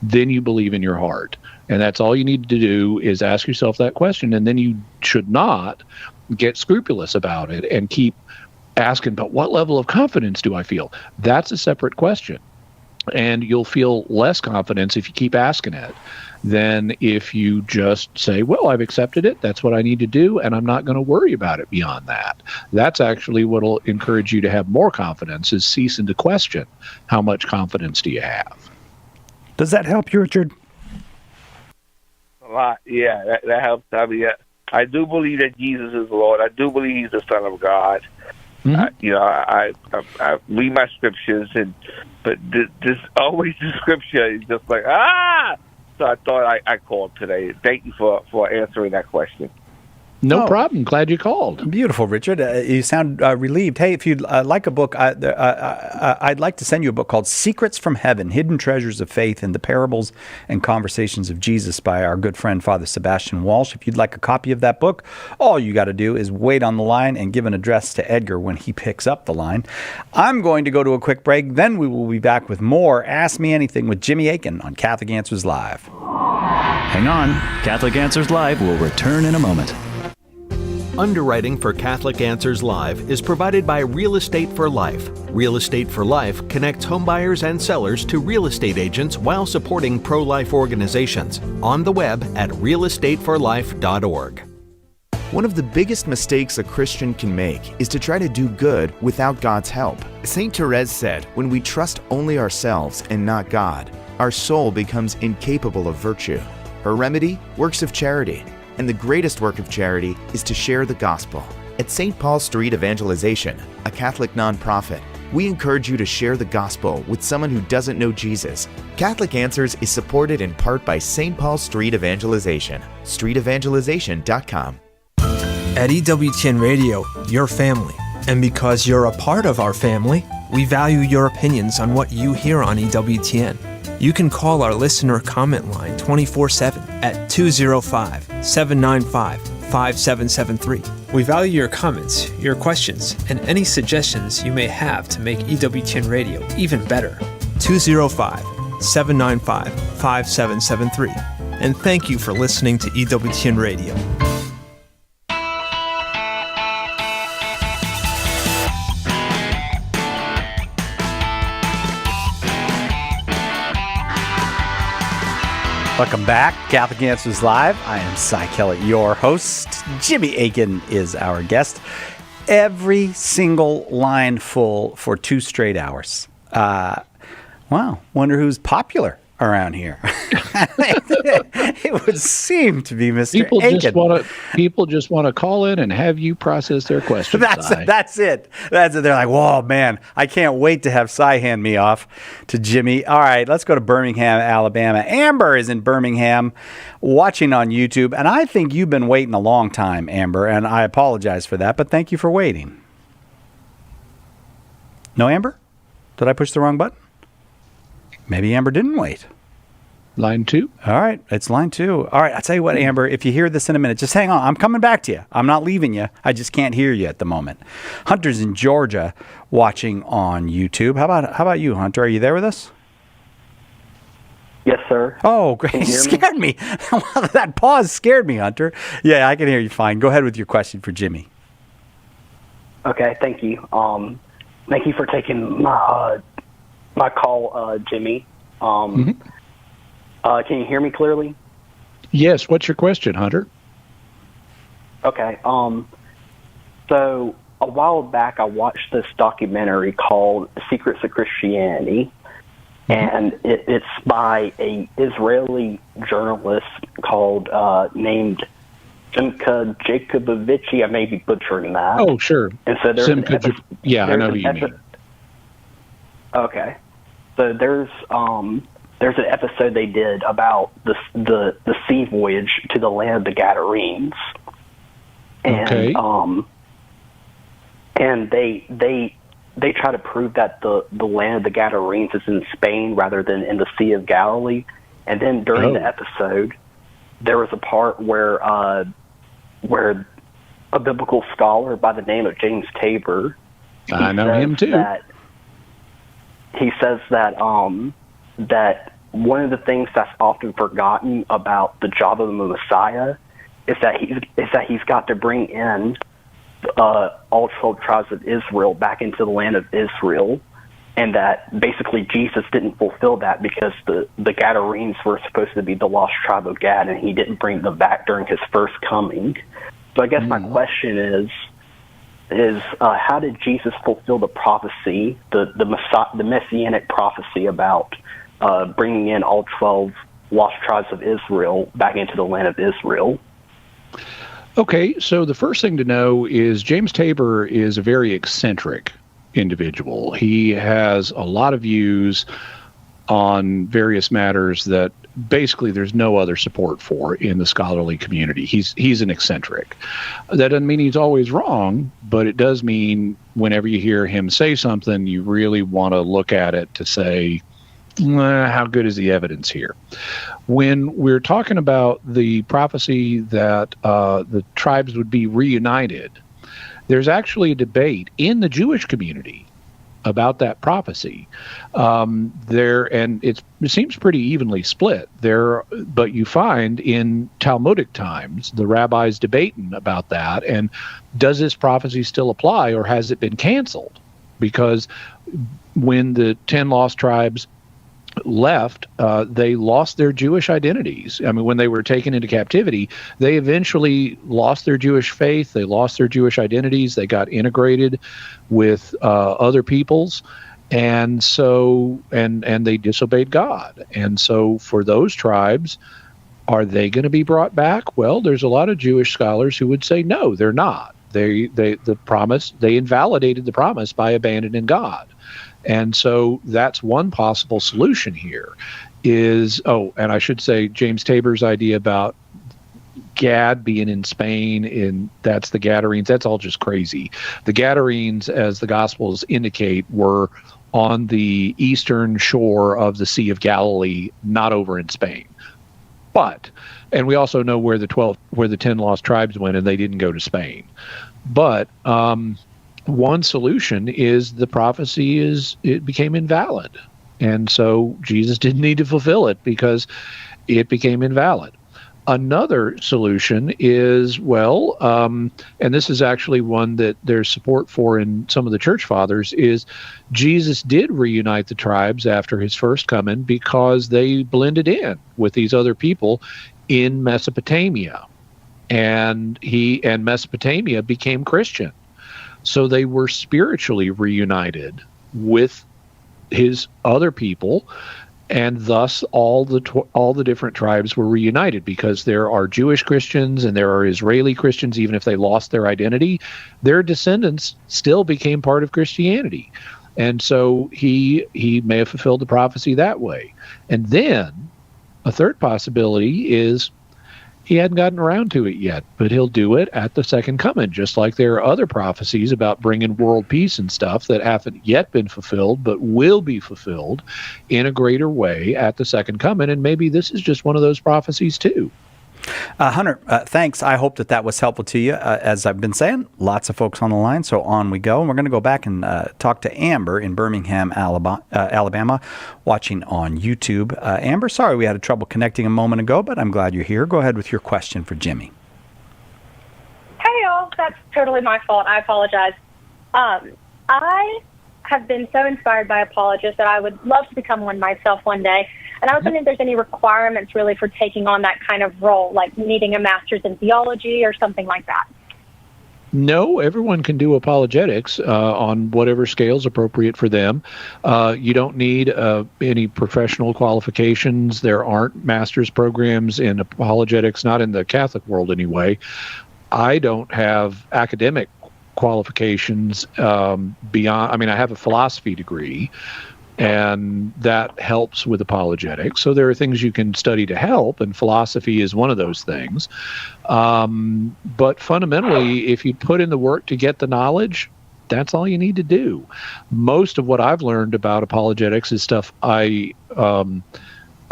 [SPEAKER 1] then you believe in your heart. And that's all you need to do is ask yourself that question, and then you should not get scrupulous about it and keep asking, but what level of confidence do I feel? That's a separate question. And you'll feel less confidence if you keep asking it than if you just say, well, I've accepted it, that's what I need to do, and I'm not going to worry about it beyond that. That's actually what will encourage you to have more confidence, is ceasing to question how much confidence do you have.
[SPEAKER 2] Does that help you, Richard?
[SPEAKER 10] A lot, yeah, that helps. I mean, I do believe that Jesus is Lord. I do believe he's the Son of God. Mm-hmm. I read my scriptures, but this always the scripture is just like, So I thought I called today. Thank you for answering that question.
[SPEAKER 1] No problem. Glad you called.
[SPEAKER 2] Beautiful, Richard. You sound relieved. Hey, if you'd like a book, I'd like to send you a book called Secrets from Heaven, Hidden Treasures of Faith in the Parables and Conversations of Jesus by our good friend, Father Sebastian Walsh. If you'd like a copy of that book, all you got to do is wait on the line and give an address to Edgar when he picks up the line. I'm going to go to a quick break. Then we will be back with more Ask Me Anything with Jimmy Akin on Catholic Answers Live.
[SPEAKER 11] Hang on. Catholic Answers Live will return in a moment. Underwriting for Catholic Answers Live is provided by Real Estate for Life. Real Estate for Life connects homebuyers and sellers to real estate agents while supporting pro-life organizations. On the web at realestateforlife.org.
[SPEAKER 12] One of the biggest mistakes a Christian can make is to try to do good without God's help. St. Therese said, when we trust only ourselves and not God, our soul becomes incapable of virtue. Her remedy? Works of charity. And the greatest work of charity is to share the gospel. At St. Paul Street Evangelization, a Catholic nonprofit, we encourage you to share the gospel with someone who doesn't know Jesus. Catholic Answers is supported in part by St. Paul Street Evangelization, streetevangelization.com.
[SPEAKER 13] At EWTN Radio, your family. And because you're a part of our family, we value your opinions on what you hear on EWTN. You can call our listener comment line 24/7 at 205-795-5773. We value your comments, your questions, and any suggestions you may have to make EWTN Radio even better. 205-795-5773. And thank you for listening to EWTN Radio.
[SPEAKER 2] Welcome back, Catholic Answers Live. I am Cy Kellett, your host. Jimmy Aiken is our guest. Every single line full for 2 straight hours. Wow, wonder who's popular around here. It would seem to be Mr. Aiken.
[SPEAKER 1] People just want to call in and have you process their questions.
[SPEAKER 2] That's it. They're like, whoa, man, I can't wait to have Cy hand me off to Jimmy. All right, let's go to Birmingham, Alabama. Amber is in Birmingham watching on YouTube, and I think you've been waiting a long time, Amber, and I apologize for that, but thank you for waiting. No, Amber? Did I push the wrong button? Maybe Amber didn't wait.
[SPEAKER 1] Line 2.
[SPEAKER 2] All right, it's line 2. All right, I'll tell you what, Amber, if you hear this in a minute, just hang on. I'm coming back to you. I'm not leaving you. I just can't hear you at the moment. Hunter's in Georgia watching on YouTube. How about you, Hunter? Are you there with us?
[SPEAKER 14] Yes, sir.
[SPEAKER 2] Oh, great. You scared me. That pause scared me, Hunter. Yeah, I can hear you fine. Go ahead with your question for Jimmy.
[SPEAKER 14] Okay, thank you. Thank you for taking my call, Jimmy. Can you hear me clearly?
[SPEAKER 1] Yes. What's your question, Hunter?
[SPEAKER 14] Okay. So a while back, I watched this documentary called Secrets of Christianity, and it's by a Israeli journalist called named Simcha Jacobovici. I may be butchering that.
[SPEAKER 1] Oh, sure.
[SPEAKER 14] And so there's
[SPEAKER 1] I know who you mean.
[SPEAKER 14] Okay. So there's an episode they did about the sea voyage to the land of the Gadarenes, and and they try to prove that the land of the Gadarenes is in Spain rather than in the Sea of Galilee. And then during the episode, there was a part where a biblical scholar by the name of James Tabor,
[SPEAKER 1] I know him too.
[SPEAKER 14] He says that that one of the things that's often forgotten about the job of the Messiah is that he's got to bring in all 12 tribes of Israel back into the land of Israel, and that basically Jesus didn't fulfill that because the Gadarenes were supposed to be the lost tribe of Gad, and he didn't bring them back during his first coming. So I guess my question is how did Jesus fulfill the prophecy, the messianic prophecy about bringing in all 12 lost tribes of Israel back into the land of Israel?
[SPEAKER 1] Okay, so the first thing to know is James Tabor is a very eccentric individual. He has a lot of views on various matters that basically there's no other support for in the scholarly community. He's an eccentric. That doesn't mean he's always wrong, but it does mean whenever you hear him say something, you really want to look at it to say, how good is the evidence here? When we're talking about the prophecy that the tribes would be reunited, there's actually a debate in the Jewish community about that prophecy. And it seems pretty evenly split there, but you find in Talmudic times the rabbis debating about that, and does this prophecy still apply or has it been canceled? Because when the 10 lost tribes left, they lost their Jewish identities. I mean, when they were taken into captivity, they eventually lost their Jewish faith, they lost their Jewish identities, they got integrated with other peoples, and so and they disobeyed God. And so for those tribes, are they going to be brought back? Well, there's a lot of Jewish scholars who would say no, they're not. They invalidated the promise by abandoning God. And so that's one possible solution here is, and I should say James Tabor's idea about Gad being in Spain, that's the Gadarenes, that's all just crazy. The Gadarenes, as the Gospels indicate, were on the eastern shore of the Sea of Galilee, not over in Spain. And we also know where the 10 lost tribes went, and they didn't go to Spain. But one solution is the prophecy it became invalid. And so Jesus didn't need to fulfill it because it became invalid. Another solution is, and this is actually one that there's support for in some of the church fathers, is Jesus did reunite the tribes after his first coming because they blended in with these other people in Mesopotamia. And Mesopotamia became Christian. So they were spiritually reunited with his other people, and thus all the different tribes were reunited, because there are Jewish Christians and there are Israeli Christians. Even if they lost their identity, their descendants still became part of Christianity. And so he may have fulfilled the prophecy that way. And then a third possibility is he hadn't gotten around to it yet, but he'll do it at the second coming, just like there are other prophecies about bringing world peace and stuff that haven't yet been fulfilled, but will be fulfilled in a greater way at the second coming. And maybe this is just one of those prophecies too.
[SPEAKER 2] Hunter, thanks. I hope that was helpful to you. As I've been saying, lots of folks on the line, so on we go. And we're going to go back and talk to Amber in Birmingham, Alabama, watching on YouTube. Amber, sorry we had trouble connecting a moment ago, but I'm glad you're here. Go ahead with your question for Jimmy.
[SPEAKER 15] Hey, y'all. That's totally my fault. I apologize. I have been so inspired by apologists that I would love to become one myself one day. And I was wondering if there's any requirements really for taking on that kind of role, like needing a master's in theology or something like that.
[SPEAKER 1] No, everyone can do apologetics on whatever scale is appropriate for them. You don't need any professional qualifications. There aren't master's programs in apologetics, not in the Catholic world anyway. I don't have academic qualifications beyond, I have a philosophy degree, and that helps with apologetics. So there are things you can study to help, and philosophy is one of those things. But fundamentally, if you put in the work to get the knowledge, that's all you need to do. Most of what I've learned about apologetics is stuff I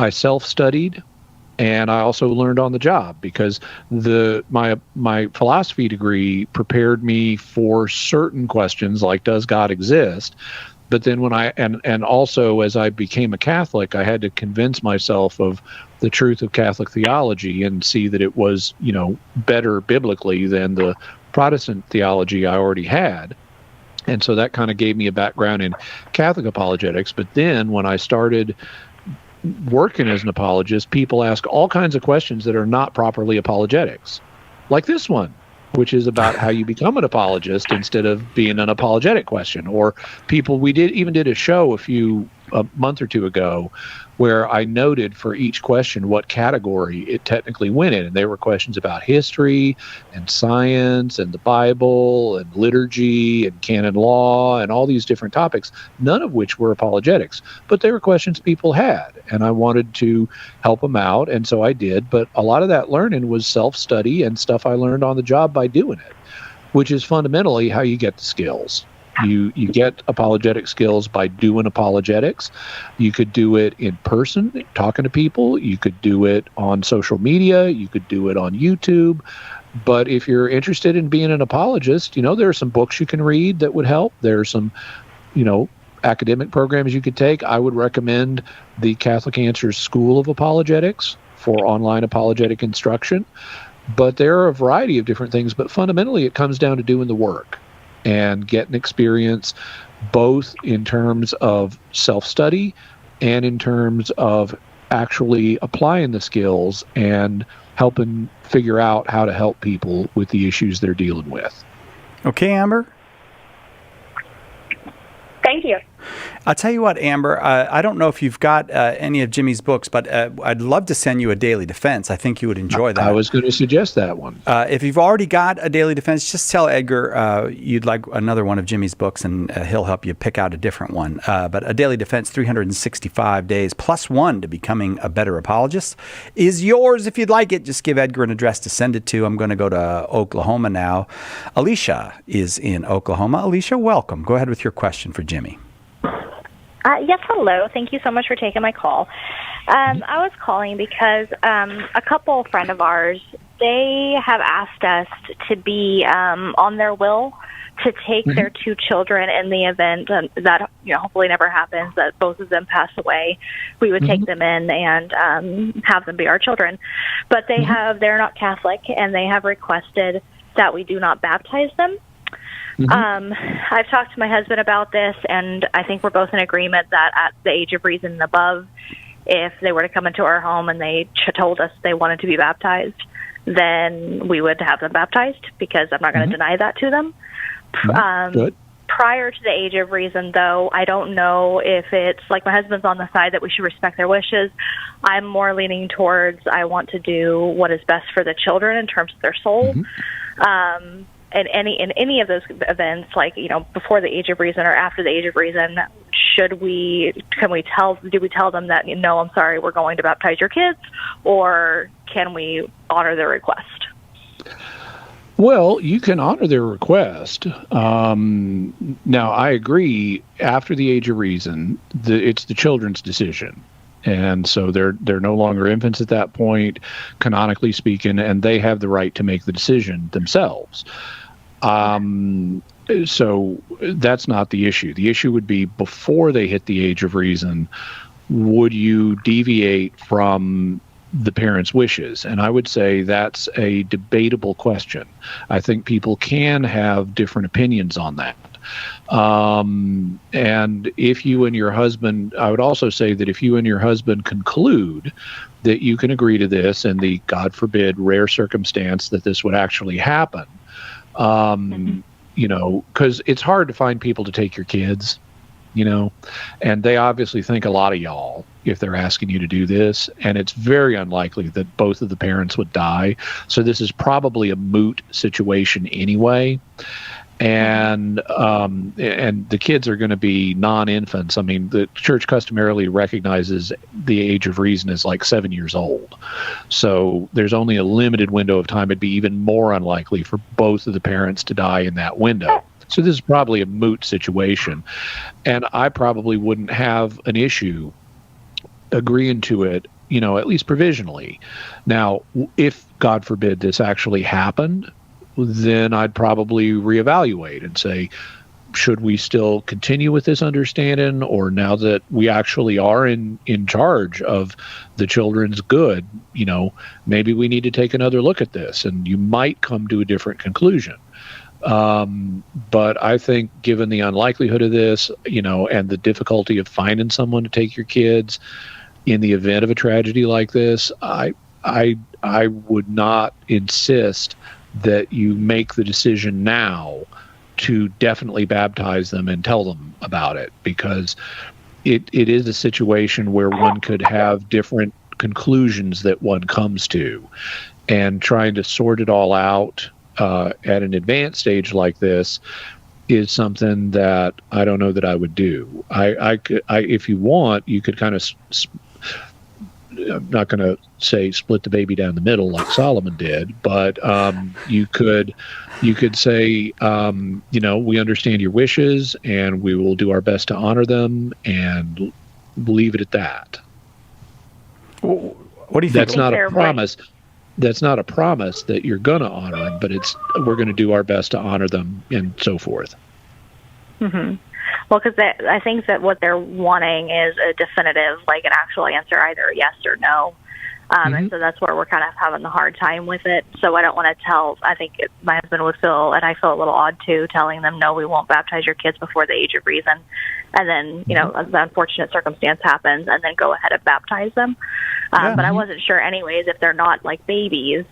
[SPEAKER 1] self-studied, and I also learned on the job, because my philosophy degree prepared me for certain questions like, does God exist? But then when and also as I became a Catholic, I had to convince myself of the truth of Catholic theology and see that it was, better biblically than the Protestant theology I already had. And so that kind of gave me a background in Catholic apologetics. But then when I started working as an apologist, people ask all kinds of questions that are not properly apologetics, like this one, which is about how you become an apologist instead of being an apologetic question. Or we did a show a month or two ago where I noted for each question what category it technically went in. And they were questions about history and science and the Bible and liturgy and canon law and all these different topics, none of which were apologetics. But they were questions people had, and I wanted to help them out, and so I did. But a lot of that learning was self-study and stuff I learned on the job by doing it, which is fundamentally how you get the skills. You get apologetic skills by doing apologetics. You could do it in person, talking to people. You could do it on social media. You could do it on YouTube. But if you're interested in being an apologist, there are some books you can read that would help. There are some, academic programs you could take. I would recommend the Catholic Answers School of Apologetics for online apologetic instruction. But there are a variety of different things. But fundamentally, it comes down to doing the work and getting experience, both in terms of self-study and in terms of actually applying the skills and helping figure out how to help people with the issues they're dealing with.
[SPEAKER 2] Okay, Amber?
[SPEAKER 15] Thank you.
[SPEAKER 2] I'll tell you what, Amber, I don't know if you've got any of Jimmy's books, but I'd love to send you a daily defense. I think you would enjoy that.
[SPEAKER 1] I was going to suggest that one.
[SPEAKER 2] If you've already got a daily defense, just tell Edgar you'd like another one of Jimmy's books, and he'll help you pick out a different one. But a daily defense, 365 days, +1 to becoming a better apologist, is yours if you'd like it. Just give Edgar an address to send it to. I'm going to go to Oklahoma now. Alicia is in Oklahoma. Alicia, welcome. Go ahead with your question for Jimmy.
[SPEAKER 16] Yes, hello. Thank you so much for taking my call. I was calling because a friend of ours, they have asked us to be on their will to take their 2 children in the event that hopefully never happens, that both of them pass away. We would take them in and have them be our children. But they're not Catholic, and they have requested that we do not baptize them. I've talked to my husband about this, and I think we're both in agreement that at the age of reason and above, if they were to come into our home and they told us they wanted to be baptized, then we would have them baptized, because I'm not going to deny that to them.
[SPEAKER 1] Good.
[SPEAKER 16] Prior to the age of reason, though, I don't know if it's like my husband's on the side that we should respect their wishes. I'm more leaning towards I want to do what is best for the children in terms of their souls. In any of those events, like before the age of reason or after the age of reason, do we tell them that no, I'm sorry, we're going to baptize your kids, or can we honor their request?
[SPEAKER 1] Well, you can honor their request. Now, I agree. After the age of reason, it's the children's decision. And so they're no longer infants at that point, canonically speaking, and they have the right to make the decision themselves. So that's not the issue. The issue would be before they hit the age of reason, would you deviate from the parents' wishes? And I would say that's a debatable question. I think people can have different opinions on that. And if you and your husband, I would also say that if you and your husband conclude that you can agree to this, and the, God forbid, rare circumstance that this would actually happen, because it's hard to find people to take your kids, and they obviously think a lot of y'all if they're asking you to do this, and it's very unlikely that both of the parents would die. So this is probably a moot situation anyway. And the kids are going to be non-infants. I mean, the church customarily recognizes the age of reason as like 7 years old. So there's only a limited window of time. It'd be even more unlikely for both of the parents to die in that window. So this is probably a moot situation. And I probably wouldn't have an issue agreeing to it, at least provisionally. Now, if, God forbid, this actually happened, then I'd probably reevaluate and say, should we still continue with this understanding, or now that we actually are in charge of the children's good, maybe we need to take another look at this, and you might come to a different conclusion. But I think given the unlikelihood of this, and the difficulty of finding someone to take your kids in the event of a tragedy like this, I would not insist that you make the decision now to definitely baptize them and tell them about it, because it is a situation where one could have different conclusions that one comes to, and trying to sort it all out at an advanced stage like this is something that I don't know that I would do. I if you want, you could kind of I'm not going to say split the baby down the middle like Solomon did, but you could say, we understand your wishes and we will do our best to honor them, and leave it at that.
[SPEAKER 2] What do you think?
[SPEAKER 1] That's not a promise. That's not a promise that you're going to honor them, but we're going to do our best to honor them and so forth.
[SPEAKER 16] Mm-hmm. Well, because I think that what they're wanting is a definitive, like an actual answer, either yes or no. And so that's where we're kind of having the hard time with it. So I don't want to I think my husband would feel, and I feel a little odd too, telling them, no, we won't baptize your kids before the age of reason. And then, the unfortunate circumstance happens, and then go ahead and baptize them. But I wasn't sure anyways if they're not like babies,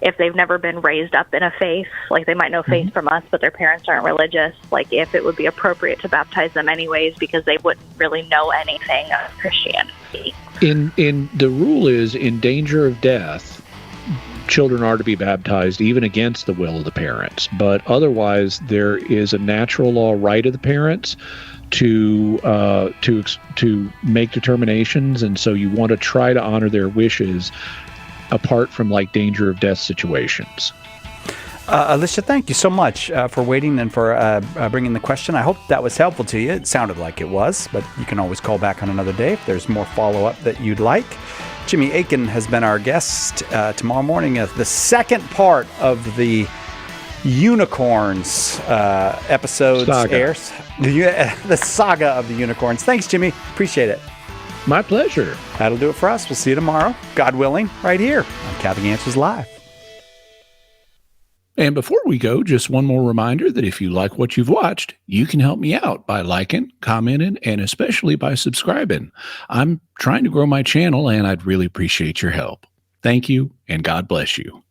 [SPEAKER 16] if they've never been raised up in a faith, like they might know faith from us, but their parents aren't religious, like if it would be appropriate to baptize them anyways, because they wouldn't really know anything of Christianity.
[SPEAKER 1] In the rule is, in danger of death, children are to be baptized even against the will of the parents. But otherwise, there is a natural law right of the parents to make determinations, and so you want to try to honor their wishes apart from like danger of death situations.
[SPEAKER 2] Alicia, thank you so much for waiting and for bringing the question. I hope that was helpful to you. It sounded like it was, but you can always call back on another day if there's more follow-up that you'd like. Jimmy Akin has been our guest. Tomorrow morning, the second part of the Unicorns episodes airs. The saga of the Unicorns. Thanks, Jimmy. Appreciate it.
[SPEAKER 1] My pleasure.
[SPEAKER 2] That'll do it for us. We'll see you tomorrow, God willing, right here on Catholic Answers Live.
[SPEAKER 1] And before we go, just one more reminder that if you like what you've watched, you can help me out by liking, commenting, and especially by subscribing. I'm trying to grow my channel, and I'd really appreciate your help. Thank you, and God bless you.